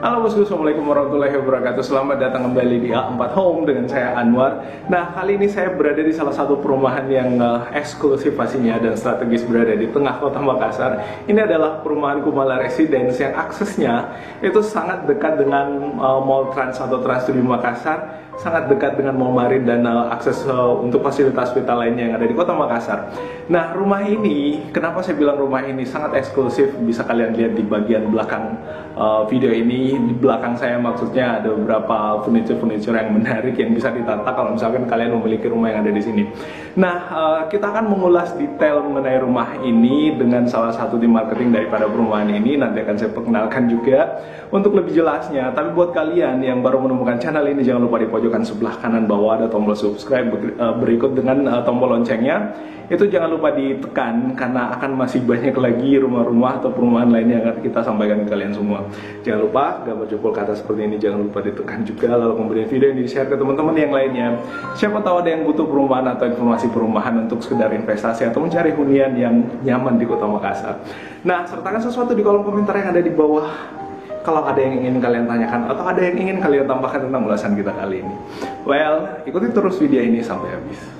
Halo bosku, assalamualaikum warahmatullahi wabarakatuh. Selamat datang kembali di A4 Home dengan saya Anwar. Nah, kali ini saya berada di salah satu perumahan yang eksklusif pastinya dan strategis berada di tengah kota Makassar. Ini adalah perumahan Kumala Residence yang aksesnya itu sangat dekat dengan Mall Trans atau Trans Studio Makassar, sangat dekat dengan Mall Marin dan akses untuk fasilitas vital lainnya yang ada di kota Makassar. Nah, rumah ini, kenapa saya bilang rumah ini sangat eksklusif, bisa kalian lihat di bagian belakang video ini. Di belakang saya maksudnya ada beberapa furniture yang menarik yang bisa ditata kalau misalkan kalian memiliki rumah yang ada di sini. Nah, kita akan mengulas detail mengenai rumah ini dengan salah satu tim marketing daripada perumahan ini. Nanti akan saya perkenalkan juga untuk lebih jelasnya. Tapi buat kalian yang baru menemukan channel ini, jangan lupa di pojokan sebelah kanan bawah ada tombol subscribe berikut dengan tombol loncengnya. Itu jangan lupa ditekan karena akan masih banyak lagi rumah-rumah atau perumahan lainnya yang akan kita sampaikan ke kalian semua. Jangan lupa gambar jempol ke atas seperti ini, jangan lupa ditekan juga, lalu kemudian video ini di-share ke teman-teman yang lainnya. Siapa tahu ada yang butuh perumahan atau informasi perumahan untuk sekedar investasi atau mencari hunian yang nyaman di kota Makassar. Nah, sertakan sesuatu di kolom komentar yang ada di bawah kalau ada yang ingin kalian tanyakan atau ada yang ingin kalian tambahkan tentang ulasan kita kali ini. Well, ikuti terus video ini sampai habis.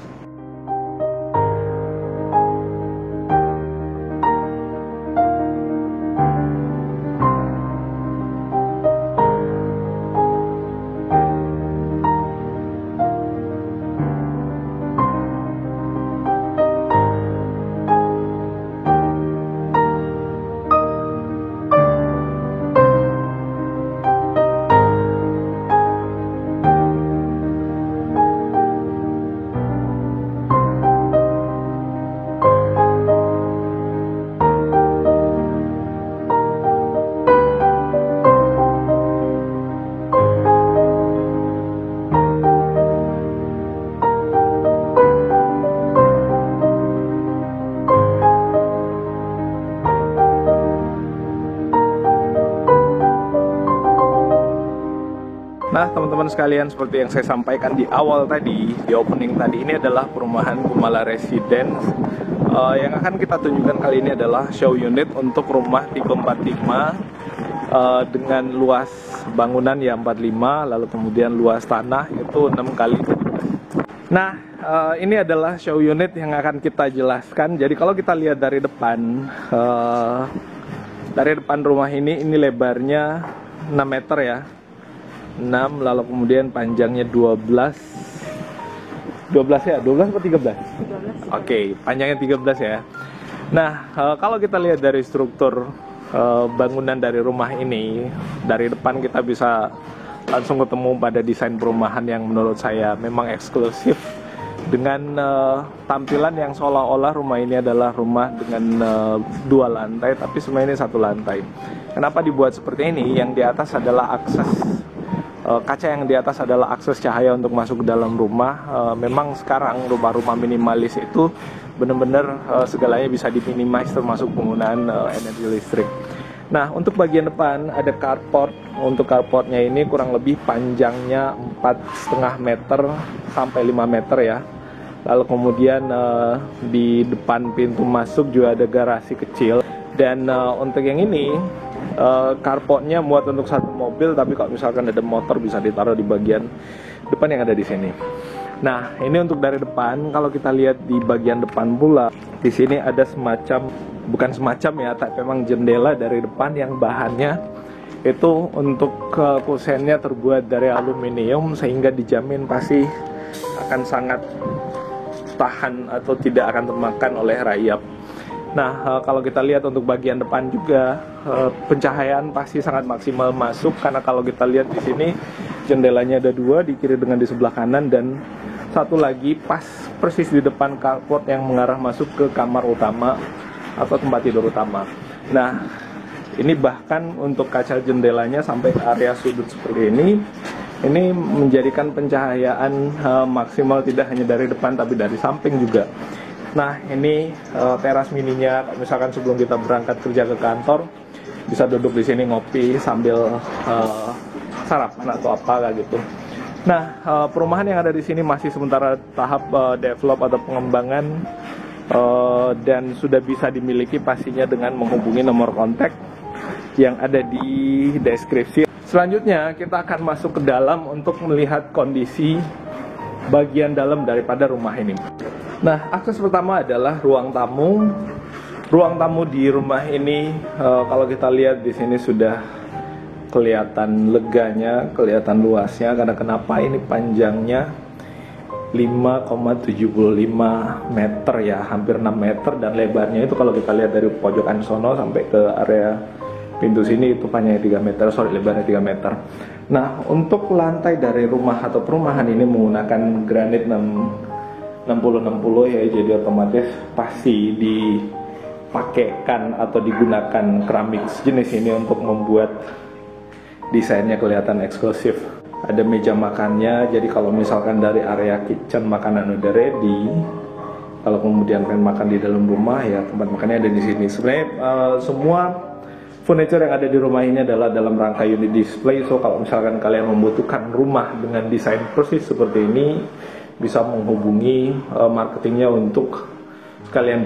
Nah, teman-teman sekalian, seperti yang saya sampaikan di awal tadi, di opening tadi, ini adalah perumahan Kumala Residence. Yang akan kita tunjukkan kali ini adalah show unit untuk rumah tipe 45 dengan luas bangunan ya 45, lalu kemudian luas tanah itu 6 kali. Nah, ini adalah show unit yang akan kita jelaskan. Jadi kalau kita lihat dari depan rumah ini lebarnya 6 meter ya. 6, lalu kemudian panjangnya 12 ya, 12 atau 13? 12. Oke, panjangnya 13 ya. Nah, kalau kita lihat dari struktur bangunan dari rumah ini, dari depan kita bisa langsung ketemu pada desain perumahan yang menurut saya memang eksklusif dengan tampilan yang seolah-olah rumah ini adalah rumah dengan 2 lantai, tapi sebenarnya ini 1 lantai. Kenapa dibuat seperti ini? Yang di atas adalah akses kaca, yang di atas adalah akses cahaya untuk masuk ke dalam rumah. Memang sekarang rumah-rumah minimalis itu benar-benar segalanya bisa diminimize termasuk penggunaan energi listrik. Nah, untuk bagian depan ada carport. Untuk carportnya ini kurang lebih panjangnya 4,5 meter sampai 5 meter ya. Lalu kemudian di depan pintu masuk juga ada garasi kecil. Dan untuk yang ini carportnya muat untuk 1 mobil, tapi kalau misalkan ada motor bisa ditaruh di bagian depan yang ada di sini. Nah, ini untuk dari depan. Kalau kita lihat di bagian depan pula, di sini ada bukan semacam ya, tapi memang jendela dari depan yang bahannya itu untuk kusennya terbuat dari aluminium sehingga dijamin pasti akan sangat tahan atau tidak akan termakan oleh rayap. Nah, kalau kita lihat untuk bagian depan juga pencahayaan pasti sangat maksimal masuk, karena kalau kita lihat di sini jendelanya ada 2, di kiri dengan di sebelah kanan, dan 1 lagi pas persis di depan carport yang mengarah masuk ke kamar utama atau tempat tidur utama. Nah, ini bahkan untuk kaca jendelanya sampai ke area sudut seperti ini menjadikan pencahayaan maksimal tidak hanya dari depan tapi dari samping juga. Nah, ini teras mininya. Misalkan sebelum kita berangkat kerja ke kantor, bisa duduk di sini ngopi sambil sarapan atau apa kayak gitu. Nah, perumahan yang ada di sini masih sementara tahap develop atau pengembangan. Dan sudah bisa dimiliki pastinya dengan menghubungi nomor kontak yang ada di deskripsi. Selanjutnya kita akan masuk ke dalam untuk melihat kondisi bagian dalam daripada rumah ini. Nah, akses pertama adalah ruang tamu. Ruang tamu di rumah ini, kalau kita lihat di sini sudah kelihatan leganya, kelihatan luasnya. Karena kenapa ini panjangnya 5,75 meter ya, hampir 6 meter, dan lebarnya itu kalau kita lihat dari pojokan sono sampai ke area pintu sini itu panjangnya 3 meter, lebarnya 3 meter. Nah, untuk lantai dari rumah atau perumahan ini menggunakan granit 60-60 ya, jadi otomatis pasti dipakaikan atau digunakan keramik jenis ini untuk membuat desainnya kelihatan eksklusif. Ada meja makannya, jadi kalau misalkan dari area kitchen makanan udah ready, kalau kemudian pengen makan di dalam rumah ya tempat makannya ada di sini. Sebenarnya semua furniture yang ada di rumah ini adalah dalam rangka unit display. So kalau misalkan kalian membutuhkan rumah dengan desain persis seperti ini, bisa menghubungi marketingnya untuk sekalian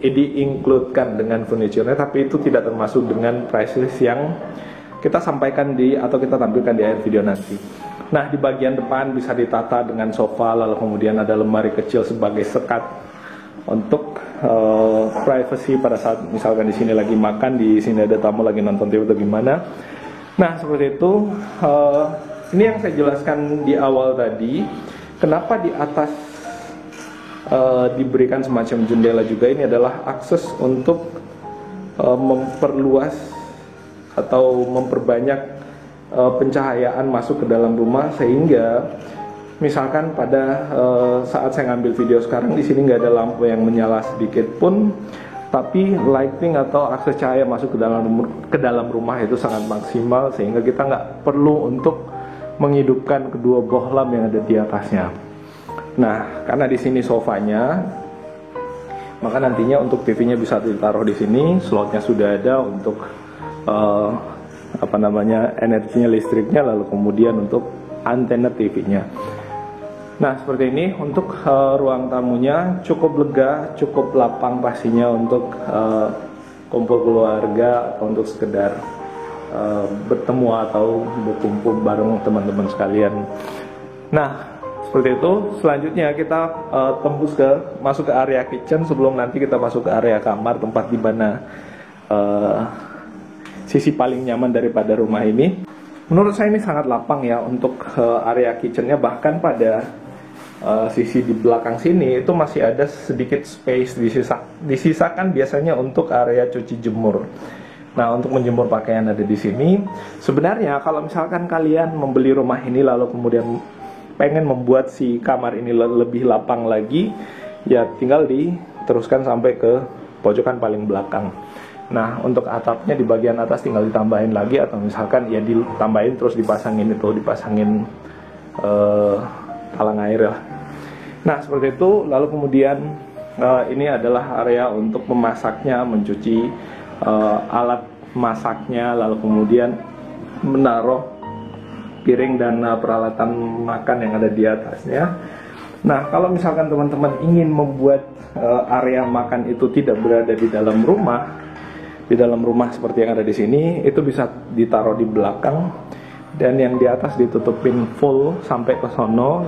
di-includekan dengan furniture-nya, tapi itu tidak termasuk dengan price list yang kita sampaikan atau kita tampilkan di akhir video nanti. Nah, di bagian depan bisa ditata dengan sofa, lalu kemudian ada lemari kecil sebagai sekat untuk privacy pada saat misalkan di sini lagi makan, di sini ada tamu lagi nonton TV atau gimana. Nah, seperti itu. Ini yang saya jelaskan di awal tadi. Kenapa di atas diberikan semacam jendela juga, ini adalah akses untuk memperluas atau memperbanyak pencahayaan masuk ke dalam rumah, sehingga misalkan pada saat saya ngambil video sekarang di sini nggak ada lampu yang menyala sedikit pun, tapi lighting atau akses cahaya masuk ke dalam rumah itu sangat maksimal, sehingga kita nggak perlu untuk menghidupkan kedua bohlam yang ada di atasnya. Nah, karena di sini sofanya, maka nantinya untuk TV-nya bisa ditaruh di sini, slotnya sudah ada untuk energinya, listriknya, lalu kemudian untuk antena TV-nya. Nah, seperti ini untuk ruang tamunya cukup lega, cukup lapang pastinya untuk kumpul keluarga atau untuk sekedar bertemu atau berkumpul bareng teman-teman sekalian. Nah, seperti itu. Selanjutnya kita masuk ke area kitchen sebelum nanti kita masuk ke area kamar, tempat di mana sisi paling nyaman daripada rumah ini. Menurut saya ini sangat lapang ya untuk area kitchennya. Bahkan pada sisi di belakang sini itu masih ada sedikit space disisakan biasanya untuk area cuci jemur. Nah, untuk menjemur pakaian ada di sini. Sebenarnya kalau misalkan kalian membeli rumah ini lalu kemudian pengen membuat si kamar ini lebih lapang lagi, ya tinggal diteruskan sampai ke pojokan paling belakang. Nah, untuk atapnya di bagian atas tinggal ditambahin lagi, atau misalkan ya ditambahin terus dipasangin talang air lah. Nah, seperti itu. Lalu kemudian ini adalah area untuk memasaknya, mencuci alat masaknya, lalu kemudian menaruh piring dan peralatan makan yang ada di atasnya. Nah, kalau misalkan teman-teman ingin membuat area makan itu tidak berada di dalam rumah, seperti yang ada di sini, itu bisa ditaruh di belakang, dan yang di atas ditutupin full sampai ke sono,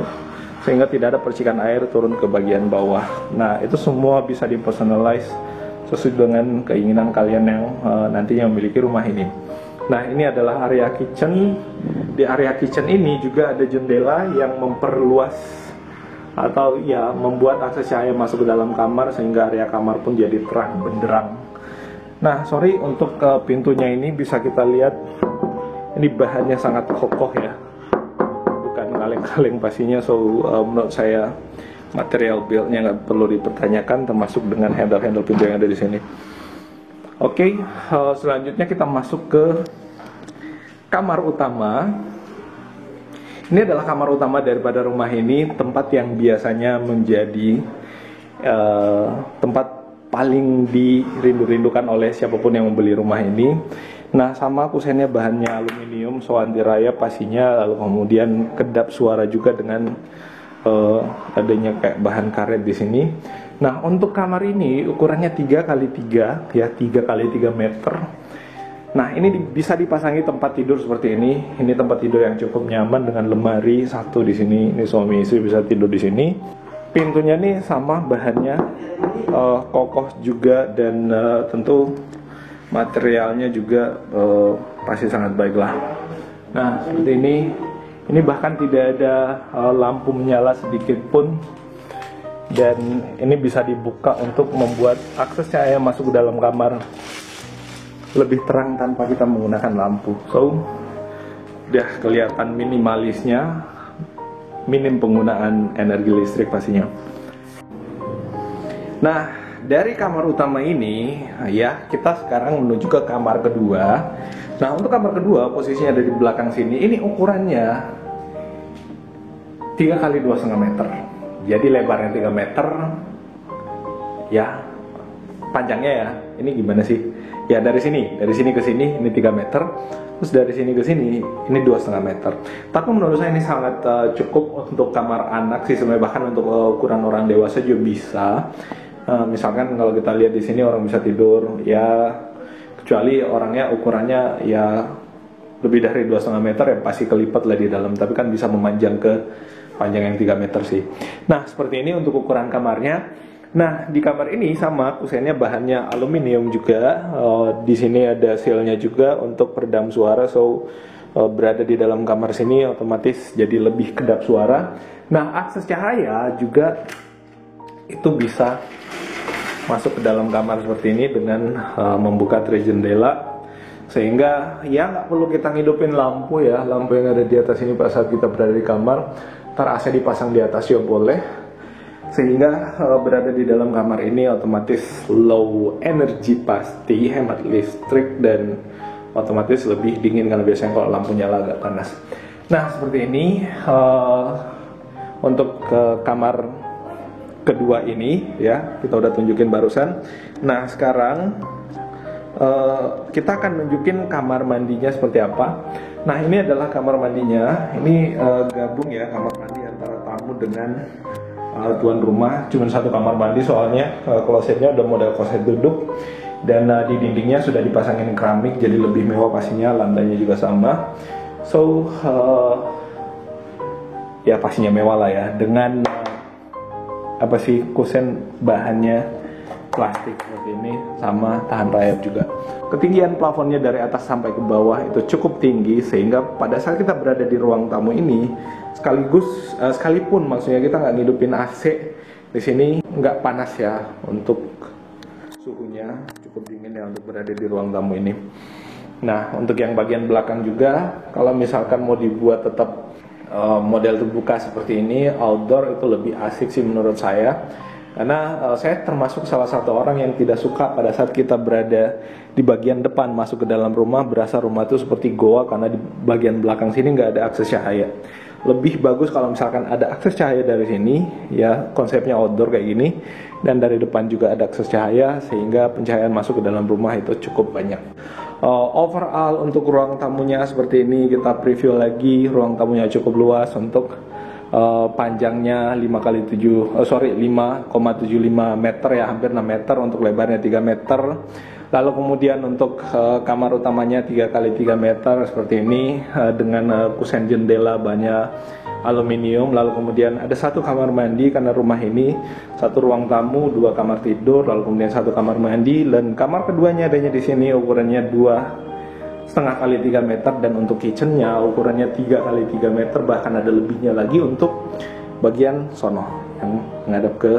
sehingga tidak ada percikan air turun ke bagian bawah. Nah, itu semua bisa dipersonalize sesuai dengan keinginan kalian yang nantinya memiliki rumah ini. Nah, ini adalah area kitchen. Di area kitchen ini juga ada jendela yang memperluas atau ya membuat akses cahaya masuk ke dalam kamar, sehingga area kamar pun jadi terang benderang. Nah, sorry, untuk pintunya ini bisa kita lihat ini bahannya sangat kokoh ya, bukan kaleng-kaleng pastinya. So menurut saya material build-nya nggak perlu dipertanyakan, termasuk dengan handle pintu yang ada di sini. Oke, selanjutnya kita masuk ke kamar utama. Ini adalah kamar utama daripada rumah ini, tempat yang biasanya menjadi tempat paling dirindu-rindukan oleh siapapun yang membeli rumah ini. Nah, sama kusennya bahannya aluminium, so anti rayap pastinya, lalu kemudian kedap suara juga dengan adanya kayak bahan karet di sini. Nah, untuk kamar ini ukurannya 3x3 ya, 3x3 meter. Nah, ini bisa dipasangi tempat tidur seperti ini. Ini tempat tidur yang cukup nyaman dengan lemari satu di sini. Ini suami istri bisa tidur di sini. Pintunya nih sama, bahannya kokoh juga, dan tentu materialnya juga pasti sangat baik lah. Nah, seperti ini. Ini bahkan tidak ada lampu menyala sedikit pun. Dan ini bisa dibuka untuk membuat akses cahaya masuk ke dalam kamar lebih terang tanpa kita menggunakan lampu. So, udah kelihatan minimalisnya, minim penggunaan energi listrik pastinya. Nah, dari kamar utama ini, ya kita sekarang menuju ke kamar kedua. Nah, untuk kamar kedua posisinya ada di belakang sini. Ini ukurannya 3 kali 2,5 meter. Jadi lebarnya 3 meter. Ya, panjangnya ya. Ini gimana sih? Ya dari sini ke sini ini 3 meter. Terus dari sini ke sini ini 2,5 meter. Tapi menurut saya ini sangat cukup untuk kamar anak sih, sebenarnya bahkan untuk ukuran orang dewasa juga bisa. Misalkan kalau kita lihat di sini orang bisa tidur ya, kecuali orangnya ukurannya ya lebih dari 2,5 meter ya pasti kelipat lah di dalam, tapi kan bisa memanjang ke panjang yang 3 meter sih. Nah, seperti ini untuk ukuran kamarnya. Nah, di kamar ini sama, kusennya bahannya aluminium juga. Di sini ada sealnya juga untuk peredam suara. So, berada di dalam kamar sini otomatis jadi lebih kedap suara. Nah, akses cahaya juga itu bisa masuk ke dalam kamar seperti ini dengan membuka tray jendela, sehingga ya nggak perlu kita ngidupin lampu ya, lampu yang ada di atas ini pada saat kita berada di kamar. Ntar AC dipasang di atas ya boleh, sehingga berada di dalam kamar ini otomatis low energy, pasti hemat listrik dan otomatis lebih dingin karena biasanya kalau lampu nyala agak panas. Nah, seperti ini untuk kamar kedua ini ya, kita udah tunjukin barusan. Nah, sekarang kita akan nunjukin kamar mandinya seperti apa. Nah, ini adalah kamar mandinya. Ini gabung ya, kamar mandi antara tamu dengan tuan rumah. Cuma satu kamar mandi soalnya klosetnya udah model kloset duduk, dan di dindingnya sudah dipasangin keramik jadi lebih mewah pastinya. Lantainya juga sama. So ya pastinya mewah lah ya, dengan kusen bahannya plastik seperti ini, sama tahan rayap juga. Ketinggian plafonnya dari atas sampai ke bawah itu cukup tinggi, sehingga pada saat kita berada di ruang tamu ini sekalipun maksudnya kita nggak ngidupin AC di sini, nggak panas ya, untuk suhunya cukup dingin ya untuk berada di ruang tamu ini. Nah, untuk yang bagian belakang juga, kalau misalkan mau dibuat tetap model terbuka seperti ini, outdoor itu lebih asik sih menurut saya. Karena saya termasuk salah satu orang yang tidak suka pada saat kita berada di bagian depan masuk ke dalam rumah, berasa rumah itu seperti goa karena di bagian belakang sini nggak ada akses cahaya. Lebih bagus kalau misalkan ada akses cahaya dari sini, ya konsepnya outdoor kayak gini, dan dari depan juga ada akses cahaya sehingga pencahayaan masuk ke dalam rumah itu cukup banyak. Overall untuk ruang tamunya seperti ini, kita preview lagi. Ruang tamunya cukup luas untuk panjangnya 5,75 meter ya, hampir 6 meter, untuk lebarnya 3 meter. Lalu kemudian untuk kamar utamanya 3 kali 3 meter seperti ini, dengan kusen jendela banyak aluminium. Lalu kemudian ada satu kamar mandi karena rumah ini satu ruang tamu, 2 kamar tidur, lalu kemudian satu kamar mandi, dan kamar keduanya adanya di sini ukurannya 2,5 kali 3 meter, dan untuk kitchennya ukurannya 3 kali 3 meter, bahkan ada lebihnya lagi untuk bagian sono yang menghadap ke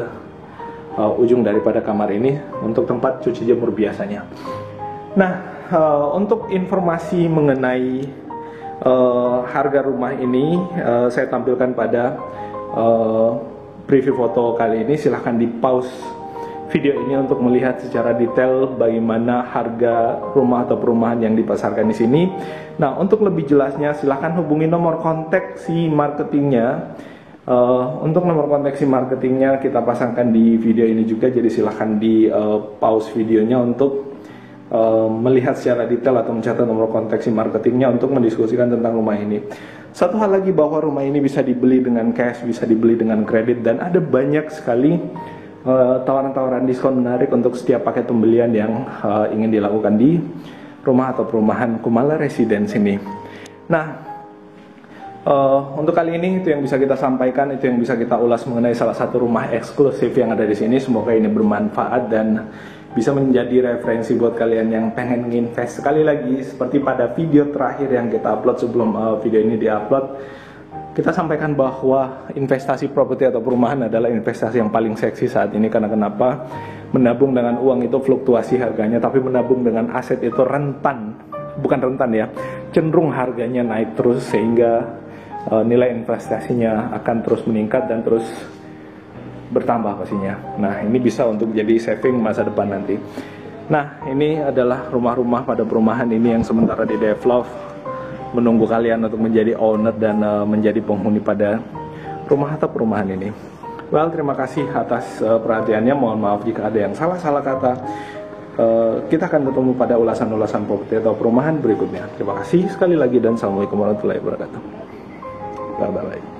ujung daripada kamar ini untuk tempat cuci jemur biasanya. Nah, untuk informasi mengenai harga rumah ini saya tampilkan pada preview foto kali ini. Silahkan di pause video ini untuk melihat secara detail bagaimana harga rumah atau perumahan yang dipasarkan di sini. Nah, untuk lebih jelasnya silahkan hubungi nomor kontak si marketingnya. Untuk nomor kontak si marketingnya kita pasangkan di video ini juga, jadi silahkan di pause videonya untuk melihat secara detail atau mencatat nomor kontak si marketingnya untuk mendiskusikan tentang rumah ini. Satu hal lagi, bahwa rumah ini bisa dibeli dengan cash, bisa dibeli dengan kredit, dan ada banyak sekali tawaran-tawaran diskon menarik untuk setiap paket pembelian yang ingin dilakukan di rumah atau perumahan Kumala Residence ini. Nah, untuk kali ini itu yang bisa kita sampaikan, itu yang bisa kita ulas mengenai salah satu rumah eksklusif yang ada di sini. Semoga ini bermanfaat dan bisa menjadi referensi buat kalian yang pengen nginvest. Sekali lagi, seperti pada video terakhir yang kita upload sebelum video ini diupload, kita sampaikan bahwa investasi properti atau perumahan adalah investasi yang paling seksi saat ini. Karena kenapa? Menabung dengan uang itu fluktuasi harganya, tapi menabung dengan aset itu cenderung harganya naik terus, sehingga nilai investasinya akan terus meningkat dan terus bertambah pastinya. Nah, ini bisa untuk jadi saving masa depan nanti. Nah, ini adalah rumah-rumah pada perumahan ini yang sementara di develop, menunggu kalian untuk menjadi owner dan menjadi penghuni pada rumah atau perumahan ini. Well, terima kasih atas perhatiannya. Mohon maaf jika ada yang salah-salah kata. Kita akan ketemu pada ulasan-ulasan properti atau perumahan berikutnya. Terima kasih sekali lagi dan assalamualaikum warahmatullahi wabarakatuh. Bye-bye.